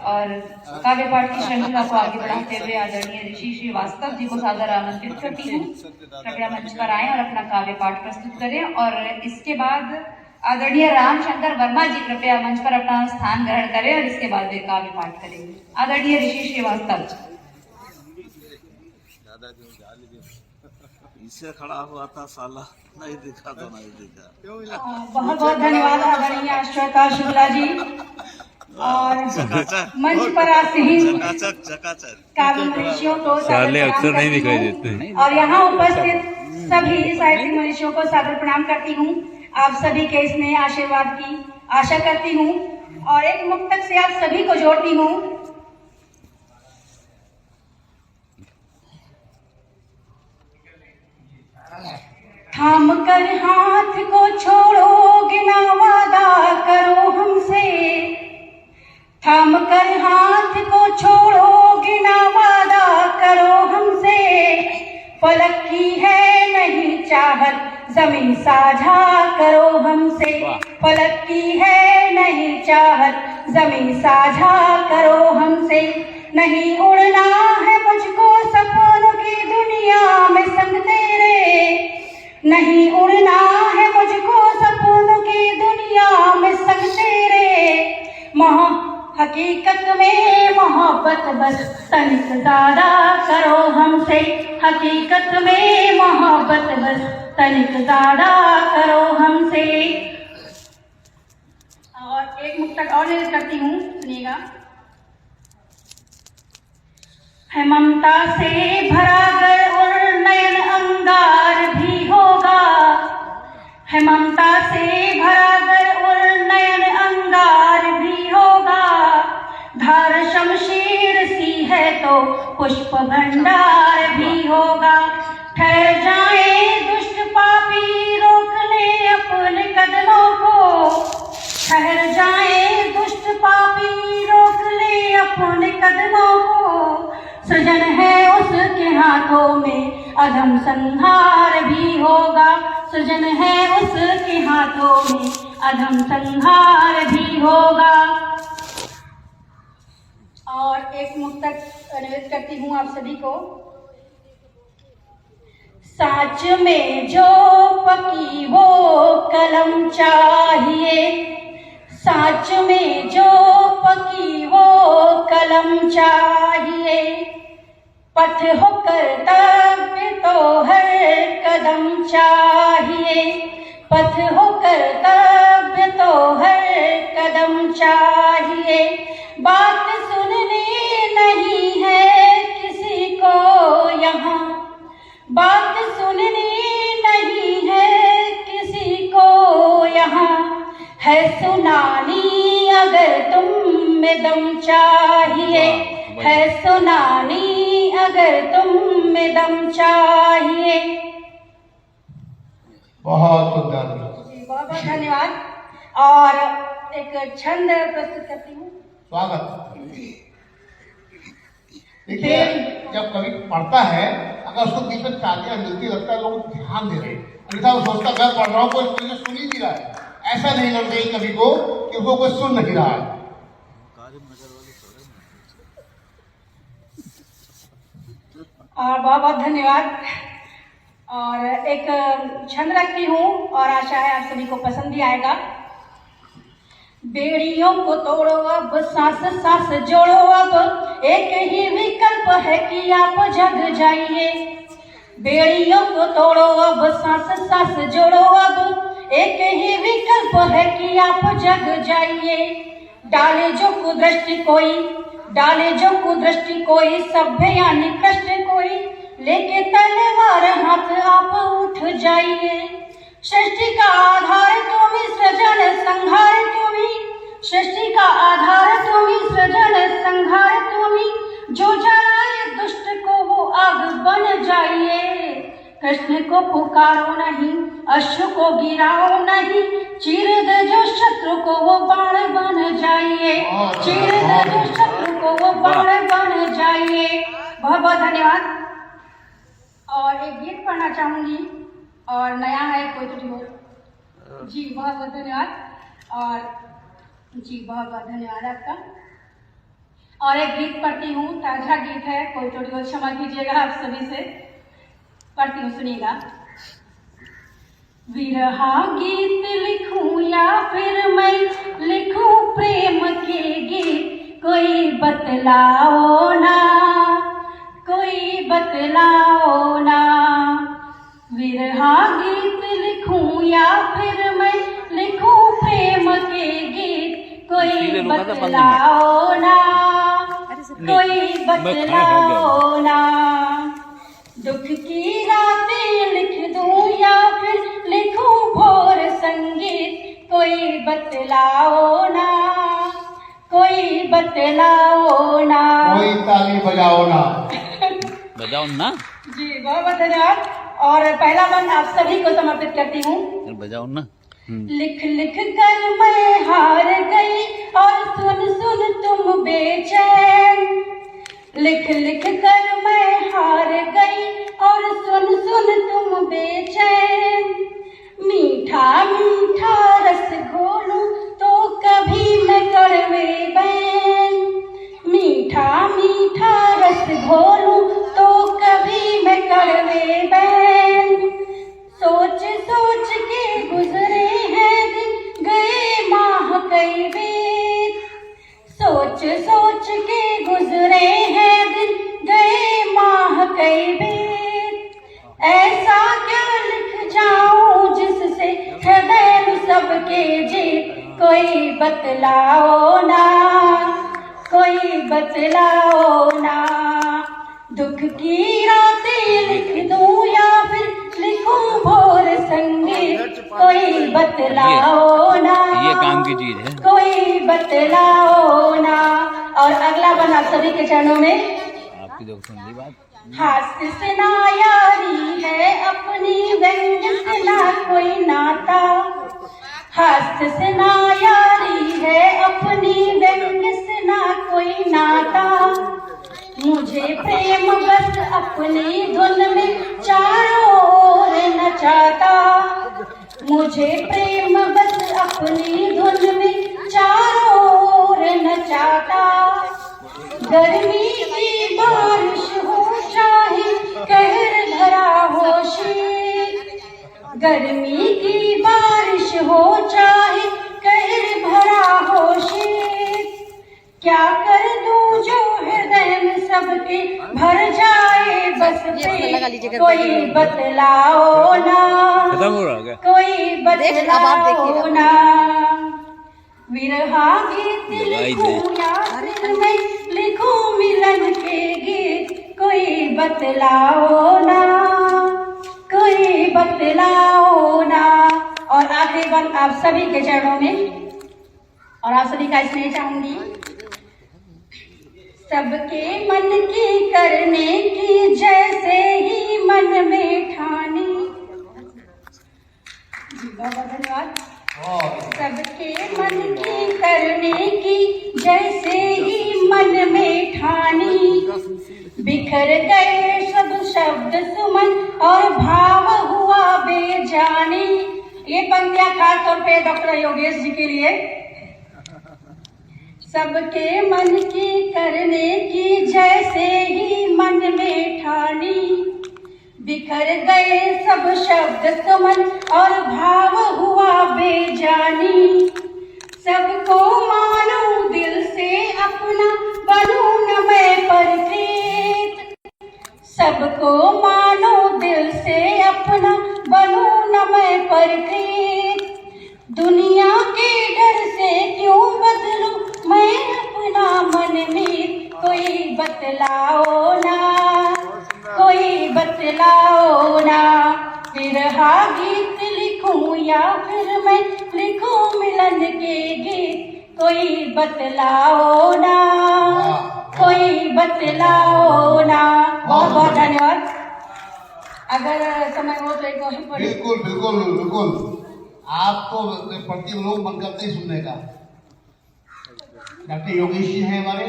और काव्य पाठ की श्रृंखला को आगे बढ़ाते हुए आदरणीय ऋषि श्रीवास्तव जी को सादर आमंत्रित करती हूँ। कृपया मंच पर आएं और अपना काव्य पाठ प्रस्तुत करें। और इसके बाद आदरणीय रामशंकर वर्मा जी कृपया मंच पर अपना स्थान ग्रहण करें और इसके बाद वे काव्य पाठ करेंगे। आदरणीय ऋषि श्रीवास्तव। इसे खड़ा हुआ था साला, नहीं दिखा तो नहीं दिखा। बहुत बहुत धन्यवाद आदरणीय अश्वता शुक्ला जी। और मंच पर आते ही काव्य मनीषियों को साले अक्सर नहीं दिखाई देते और यहाँ उपस्थित सभी साहित्यिक मनीषियों को सादर प्रणाम करती हूँ। आप सभी के स्नेह आशीर्वाद की आशा करती हूँ और एक मुक्तक से आप सभी को जोड़ती हूँ। थाम कर हाथ को छोड़ोगे ना वादा करो हमसे, थाम कर हाथ को छोड़ोगे ना वादा करो हमसे। फलक की है नहीं चाहत जमीन साझा करो हमसे, फलक की है नहीं चाहत जमीन साझा करो हमसे। नहीं उड़ना है मुझको सपनों की दुनिया में संग तेरे, नहीं उड़ना है मुझको सपनों की दुनिया में संग तेरे। हकीकत में मोहब्बत बस तनिक ज्यादा करो हमसे, हकीकत में मोहब्बत बस तनिक ज्यादा करो हमसे। और एक मुक्तक और निर्मित करती हूँ, सुनिएगा। है ममता से भरा गर और नयन अंगार भी होगा, है ममता से भरा गर और नयन अंगार भी होगा। धार शमशीर सी है तो पुष्प भंडार भी होगा। ठहर जाए दुष्ट पापी रोक ले अपने कदमों को, ठहर जाए दुष्ट पापी रोक ले अपने कदमों को। सृजन है उसके हाथों में अधम संहार भी होगा, सृजन है उसके हाथों में अधम संहार भी होगा। और एक मुक्तक अनुवाद करती हूँ आप सभी को। साच में जो पकी वो कलम चाहिए, साच में जो पकी वो कलम चाहिए। पथ हो कर्तव्य तो हर कदम चाहिए, पथ हो कर्तव्य तो हर कदम चाहिए। बात सुननी नहीं है किसी को यहाँ, बात सुननी नहीं है किसी को यहाँ। है सुनानी अगर तुम में दम चाहिए, है सुनानी अगर तुम में दम चाहिए। बहुत सुंदर, बहुत बहुत धन्यवाद। और एक छंद प्रस्तुत करती हूँ। स्वागत। देखिए, जब कवि पढ़ता है अगर उसको बीच में तालियां मिलती लगता है लोग ध्यान दे रहे हैं, अन्यथा वो सोचता मैं पढ़ रहा हूँ कोई मुझे सुन ही नहीं रहा है। ऐसा नहीं करना चाहिए कवि को कि उसको कोई सुन नहीं रहा है। और बहुत बहुत धन्यवाद। और एक छंद रखती हूँ और आशा है आप सभी को पसंद भी आएगा। बेड़ियों को तोड़ो अब सांस सांस जोड़ो, अब एक ही विकल्प है कि आप जग जाइए। बेड़ियों को तोड़ो अब सांस सांस जोड़ो, अब एक ही विकल्प है कि आप जग जाइए। डाले जो कुदृष्टि कोई, डाले जो कुदृष्टि कोई, सभ्य यानी कष्ट कोई, लेके तलवार हाथ आप उठ जाइए। सृष्टि का आधार तुम ही, सृजन संहार तुम ही, सृष्टि का आधार तुम ही, सृजन संहार तुम ही। जो जलाए दुष्ट को वो आग बन जाइए। कृष्ण को पुकारो नहीं, अश्रु को गिराओ नहीं, चीर दे जो शत्रु को वो बाण बन जाइए, चीर दे जो शत्रु को वो बाण बन जाइए। बहुत बहुत धन्यवाद। और एक गीत पढ़ना चाहूंगी और नया है, कोई त्रुटि हो जी। बहुत बहुत धन्यवाद। और जी बहुत बहुत धन्यवाद आपका। और एक गीत पढ़ती हूँ, ताजा गीत है, कोई थोड़ी बहुत क्षमा कीजिएगा आप सभी से। पढ़ती हूँ, सुनिएगा। विरहा गीत लिखूं या फिर मैं लिखूं प्रेम के गीत, कोई बतलाओ ना, कोई बतलाओ ना। विरहा गीत लिखूं या फिर मैं लिखूं प्रेम के गीत, कोई बतलाओ ना, कोई बतलाओ ना। दुख की रातें लिख दूं या फिर लिखूं भोर संगीत, कोई बतलाओ ना, कोई बतलाओ ना। कोई ताली बजाओ ना। बजाओ ना। जी बहुत बहुत धन्यवाद। और पहला मन आप सभी को समर्पित करती हूँ। बजाओ ना। लिख लिख कर मैं हार गई और सुन सुन तुम बेचैन, लिख लिख कर मैं हार गई और सुन सुन तुम बेचैन। मीठा मीठा रस घोलूं तो कभी मैं कड़वे बैन, मीठा मीठा रस घोलूं तो कभी मैं कड़वे बैन। सोच सोच के गुजरे हैं दिन, गए माह कई बीत, सोच सोच के गुजरे हैं दिन, गए माह कई बीत। ऐसा क्या लिख जाऊं जिससे हृदय में सबके जीत, कोई बतलाओ ना, कोई बतलाओ ना। दुख की रातें लिख दूं या फिर लिखूं भोर संगीत, कोई बतलाओ ना, ये काम की चीज है, कोई बतलाओ ना। और अगला बन आप सभी के चरणों में। आपकी जो सुन ली बात। हास्य से ना यारी है अपनी, व्यंग से ना कोई नाता, हास्य से ना यारी है अपनी, व्यंग से ना कोई नाता। मुझे प्रेम बस अपनी धुन में चारों ओर नचाता, मुझे प्रेम बस अपनी धुन में चारों ओर नचाता। गर्मी की बारिश हो चाहे कहर भरा हो शीत, गर्मी की बारिश हो चाहे कहर भरा हो शीत। क्या कर दूं जो हृदय में सबके भर जाए बस पे, कोई बतलाओ ना, कोई बतलाओ ना। विरहा गीत लिखूं या फिर मैं लिखूं मिलन के गीत, कोई बतलाओ ना, कोई बतलाओ ना। और आखिरी बार आप सभी के चरणों में, और आप सभी का स्नेह चाहूंगी। सबके मन की करने की जैसे ही मन में ठानी, बहुत बहुत धन्यवाद। सबके मन की करने की जैसे ही मन में ठानी, बिखर गए सब शब्द सुमन और भाव हुआ बेजानी। ये पंक्तियां खास तौर पे डॉक्टर योगेश जी के लिए। सबके मन की करने की जैसे ही मन में ठानी, बिखर गए सब शब्द सुमन और भाव हुआ बेजानी। सबको मानूं दिल से अपना, बनूं न मैं परखेत, सबको मानूं दिल से अपना, बनूं न मैं परखेत। दुनिया के डर से क्यों बदलूं मैं अपना मनमीत, कोई बतलाओ ना, कोई बतलाओ ना। विरहा गीत लिखूं या फिर मैं लिखूं मिलन के गीत, कोई बतलाओ ना, कोई बतलाओ ना। बहुत बहुत धन्यवाद। अगर समय हो तो एक और बिल्कुल बिल्कुल बिल्कुल। आपको पढ़ती लोग मन करते ही सुनने का। डॉक्टर योगेश जी हैं हमारे,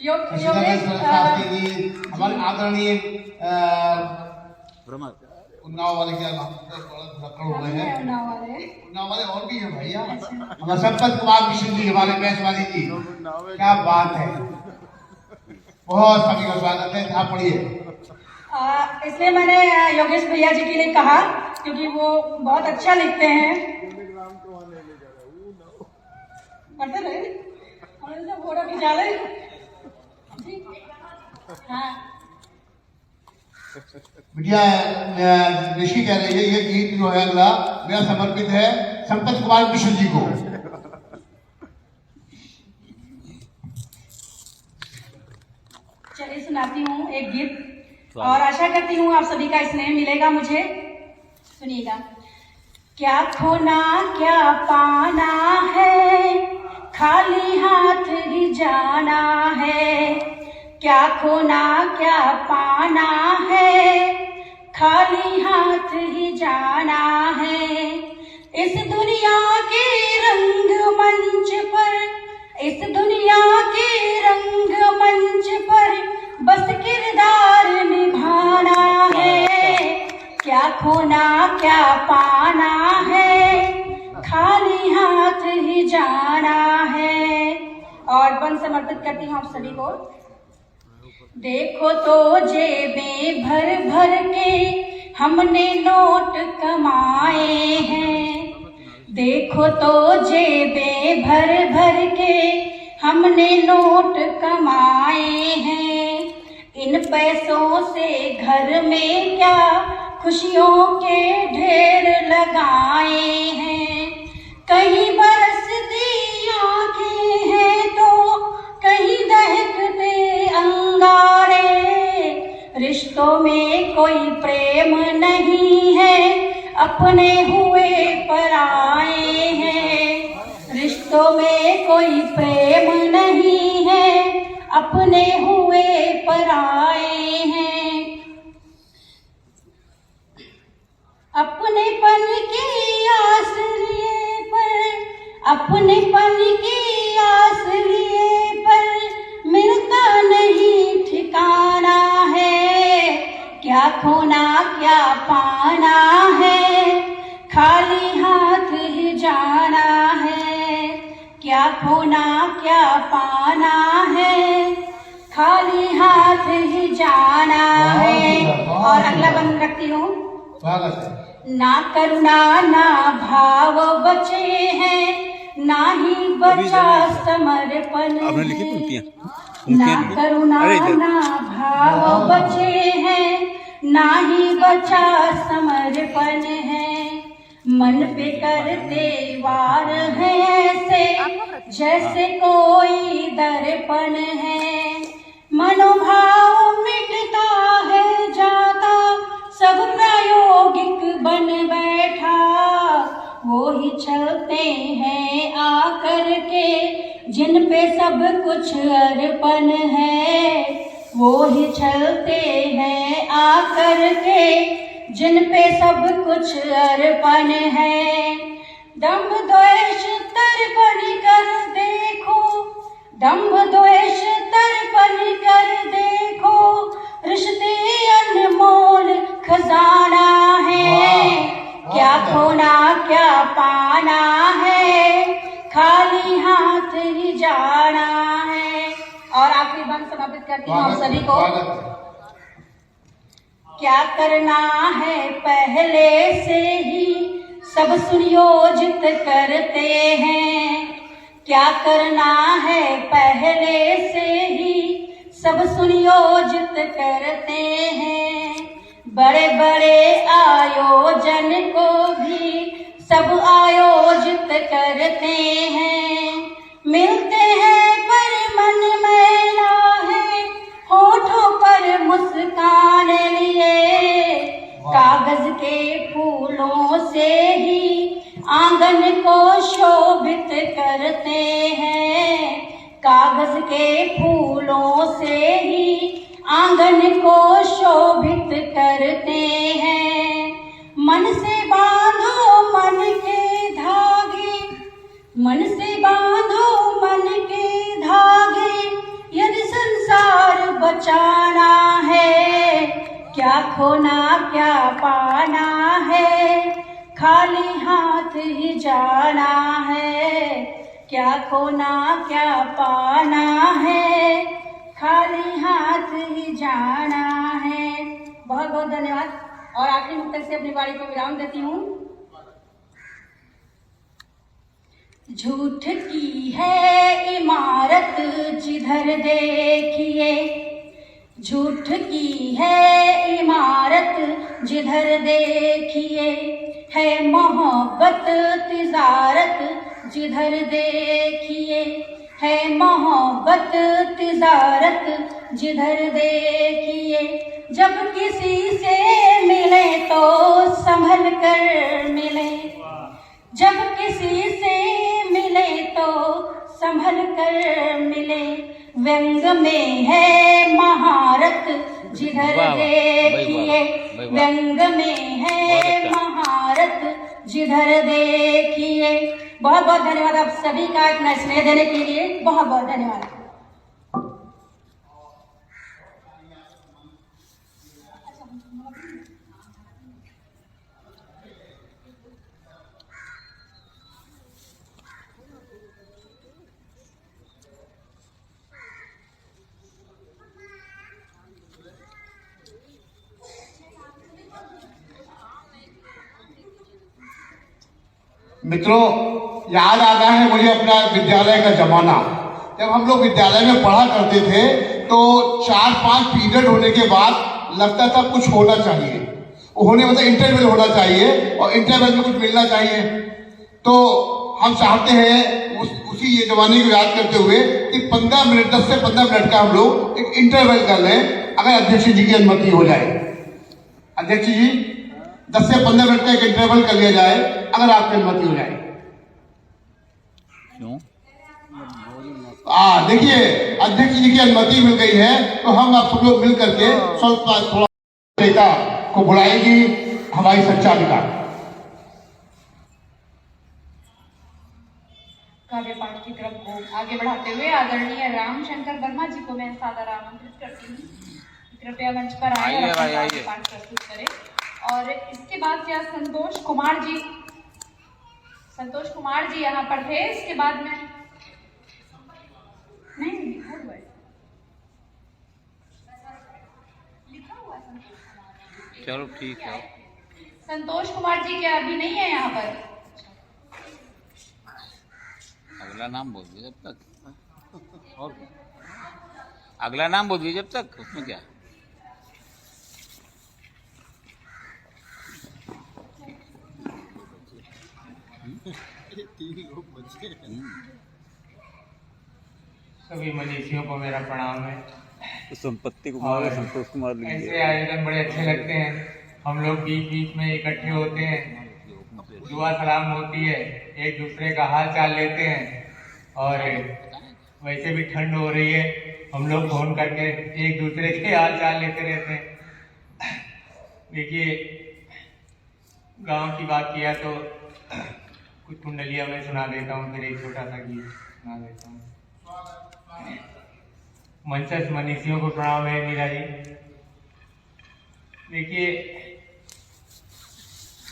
योगेश हमारे आदरणीय उन्नाव वाले क्या नाम लकड़ हो गए हैं। उन्नाव वाले। उन्नाव वाले और भी है भैया, हमारे संपत कुमार मिश्र जी, हमारे पैसवाली जी, क्या बात है, बहुत सभी का स्वागत है। आप पढ़िए। इसलिए मैंने योगेश भैया जी के लिए कहा क्योंकि वो बहुत अच्छा लिखते हैं। पढ़ते रहे हमारे तो घोड़ा की चाल है। हाँ बिटिया ऋषि कह रही है ये गीत जो है अगला मेरा समर्पित है संपत कुमार मिश्र जी को। चलिए सुनाती हूँ एक गीत और आशा करती हूँ आप सभी का स्नेह मिलेगा मुझे। सुनिएगा। क्या खोना क्या पाना है, खाली हाथ ही जाना है। क्या खोना क्या पाना है, खाली हाथ ही जाना है। इस दुनिया के रंग मंच पर, इस दुनिया के रंग मंच पर बस किरदार निभाना है। क्या खोना क्या पाना है, खाली हाथ ही जाना है। और वन समर्पित करती हूँ आप सभी को। देखो तो जेबें भर भर के हमने नोट कमाए हैं। देखो तो जेबें भर भर के हमने नोट कमाए हैं। इन पैसों से घर में क्या खुशियों के ढेर लगाए हैं। कहीं बरसती आंखें हैं तो कहीं दहकते अंगारे। रिश्तों में कोई प्रेम नहीं है, अपने हुए पराए हैं। रिश्तों में कोई प्रेम नहीं है, अपने हुए पराए हैं। अपनेपन की आस लिए पर, अपनेपन की आस लिए पर मिलता नहीं ठिकाना है। क्या खोना क्या पाना है, खाली हाथ ही जाना है। क्या खोना क्या पाना है, खाली हाथ ही जाना है। और अगला बंद रखती हूँ। ना करुणा ना भाव बचे हैं, ना ही बचा समर्पण है। ना करुणा ना भाव बचे हैं, ना ही बचा समर्पण है। मन पे करते वार है ऐसे जैसे कोई दर्पण है। मनोभाव मिटता है जाता, सब प्रायोगिक बन बैठा। वो ही चलते हैं आकर के जिन पे सब कुछ अर्पण है। वो ही चलते हैं आकर के जिन पे सब कुछ अर्पण है। दंभ द्वेष तर्पण कर देखो, दंभ द्वेष तर्पण कर देखो, रिश्ते अनमोल खजाना है। क्या खोना क्या पाना है, खाली हाथ ही जाना है। और आखिरी बंद समर्पित करती हूँ आप सभी को। क्या करना है पहले से ही सब सुनियोजित करते हैं। क्या करना है पहले से ही सब सुनियोजित करते हैं। बड़े बड़े आयोजन को भी सब आयोजित करते हैं। मिलते हैं पर मन मैला है, होठों पर मुस्कान लिए। कागज के फूलों से ही आंगन को शोभित करते हैं। कागज के फूलों से ही आंगन को शोभित करते हैं। मन से बांधो मन के धागे, मन से बांधो मन के धागे, यदि संसार बचाना है। क्या खोना क्या पाना है, खाली हाथ ही जाना है। क्या खोना क्या पाना है, खाली हाथ ही जाना है। बहुत बहुत धन्यवाद। और आखिरी मुक्तक से अपनी वाणी को विराम देती हूँ। झूठ की है इमारत जिधर देखिए, झूठ की है इमारत जिधर देखिए, है मोहब्बत तिजारत जिधर देखिए, है मोहब्बत तिजारत जिधर देखिए। जब किसी से मिले तो संभल कर मिले, जब किसी से मिले तो संभल कर मिले। व्यंग में है महारत जिधर देखिए, व्यंग में है महारत जिधर देखिए। बहुत बहुत धन्यवाद आप सभी का इतना स्नेह देने के लिए। बहुत बहुत धन्यवाद। मित्रों, याद आता है मुझे अपना विद्यालय का जमाना। जब हम लोग विद्यालय में पढ़ा करते थे तो 4-5 पीरियड होने के बाद लगता था कुछ होना चाहिए, होने मतलब इंटरवल होना चाहिए और इंटरवल में कुछ मिलना चाहिए। तो हम चाहते हैं उसी ये जमाने को याद करते हुए कि 15 मिनट 10 से 15 मिनट का हम लोग एक इंटरवल कर लें, अगर अध्यक्ष जी की अनुमति हो जाए। अध्यक्ष जी 10 से 15 मिनट का एक इंटरवल कर लिया जाए, अगर आपकी अनुमति हो जाए। क्यों? देखिए, अध्यक्ष जी की अनुमति मिल गई है तो हम आप सब लोग मिल करके थोड़ा नेता को बुलाएगी हमारी संचालिका। काव्य पाठ की क्रम को आगे बढ़ाते हुए आदरणीय रामशंकर वर्मा जी को मैं सादर आमंत्रित करती हूँ। कृपया मंच पर आए और अपना काव्य पाठ प्रस्तुत करें। और इसके बाद क्या संतोष कुमार जी यहाँ पर थे। इसके बाद में नहीं लिखा हुआ है, चलो ठीक है। संतोष कुमार जी क्या अभी नहीं है यहाँ पर? अगला नाम बोल दीजिए जब तक। और क्या? अगला नाम बोल दीजिए जब तक, उसमें क्या। सभी मनीषियों को मेरा प्रणाम है। संपत्ति कुमार, संतोष कुमार लिख ऐसे दिया। आयोजन बड़े अच्छे लगते हैं। हम लोग बीच बीच में इकट्ठे होते हैं, दुआ सलाम होती है, एक दूसरे का हाल चाल लेते हैं। और वैसे भी ठंड हो रही है, हम लोग फोन करके एक दूसरे के हाल चाल लेते रहते हैं। देखिए, गांव की बात किया तो कुछ कुंडलियां मैं सुना देता हूँ, फिर एक छोटा सा गीत सुना देता हूँ। मंचस्थ मनीषियों को प्रणाम है मीरा जी। देखिए,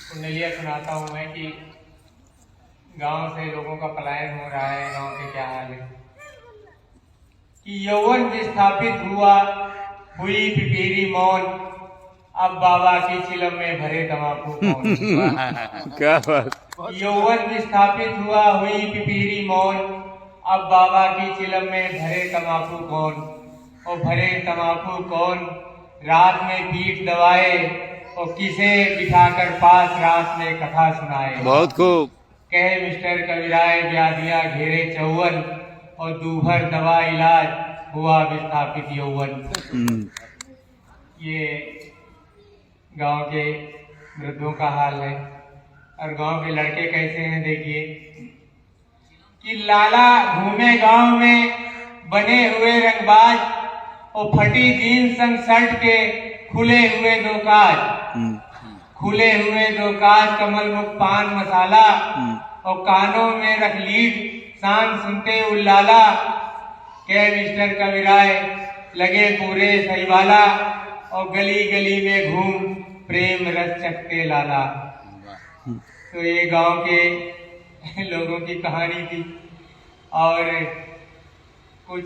कुंडलिया सुनाता हूँ मैं कि गांव से लोगों का पलायन हो रहा है। गांव के क्या हाल है कि यौवन विस्थापित हुआ, हुई पिपीरी मौन, अब बाबा की चिलम में भरे तमाकू कौन। क्या बात। यौवन विस्थापित हुआ, हुई पिपीरी मौन, अब बाबा की चिलम में भरे तमाकू कौन। और भरे तमाकू कौन, रात में पीठ दबाए और किसे बिठाकर पास रात में कथा सुनाए। बहुत खूब। कहे मिस्टर कविराय व्याधियां घेरे चौवन, और दूभर दवा इलाज हुआ विस्थापित यौवन। ये गांव के वृद्धों का हाल है। और गांव के लड़के कैसे हैं देखिए कि लाला घूमे गांव में बने हुए रंगबाज, और फटी जीन्स संग शर्ट के खुले हुए दो काज, खुले हुए दो काज, कमल मुख पान मसाला, और कानों में रख लीड शान सुनते उल्लाला। के मिस्टर कविराय लगे पूरे सही वाला, और गली गली में घूम प्रेम रस चखते लाला। तो ये गांव के लोगों की कहानी थी और कुछ